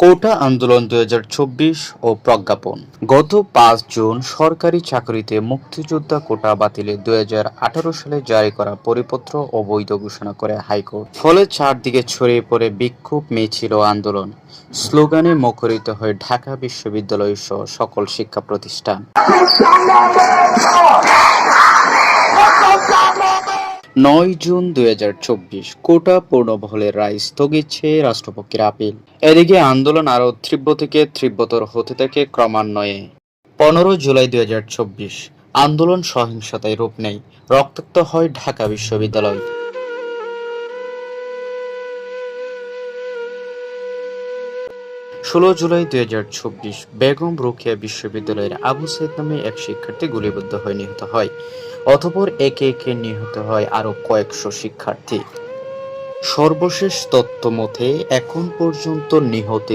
কোটা আন্দোলন 2024 ও প্রজ্ঞাপন। গত 5 জুন সরকারি চাকরিতে মুক্তিযোদ্ধা কোটা বাতিলে 2018 সালে জারি করা পরিপত্র অবৈধ ঘোষণা করে হাইকোর্ট। ফলে চারদিকে ছড়িয়ে পড়ে বিক্ষোভ, মিছিল ও আন্দোলন। স্লোগানে মুখরিত হয় ঢাকা বিশ্ববিদ্যালয় সহ সকল শিক্ষা প্রতিষ্ঠান। 9 জুন 2024 কোটা পুনর্বহালের রায় স্থগিত চেয়ে রাষ্ট্রপক্ষের আপিল। এদিকে আন্দোলন আরও তীব্র থেকে তীব্রতর হতে থাকে ক্রমান্বয়ে। 15 জুলাই 2024 আন্দোলন সহিংসতায় রূপ নেয়, রক্তাক্ত হয় ঢাকা বিশ্ববিদ্যালয়। 16 জুলাই 2024 বেগম রোকেয়া বিশ্ববিদ্যালয়ের আবু সাইদ নামে এক শিক্ষার্থী গুলিবিদ্ধ হয়ে নিহত হয়। অতঃপর একে একে নিহত হয় আরও কয়েকশো শিক্ষার্থী। সর্বশেষ তথ্য মতে এখন পর্যন্ত নিহতের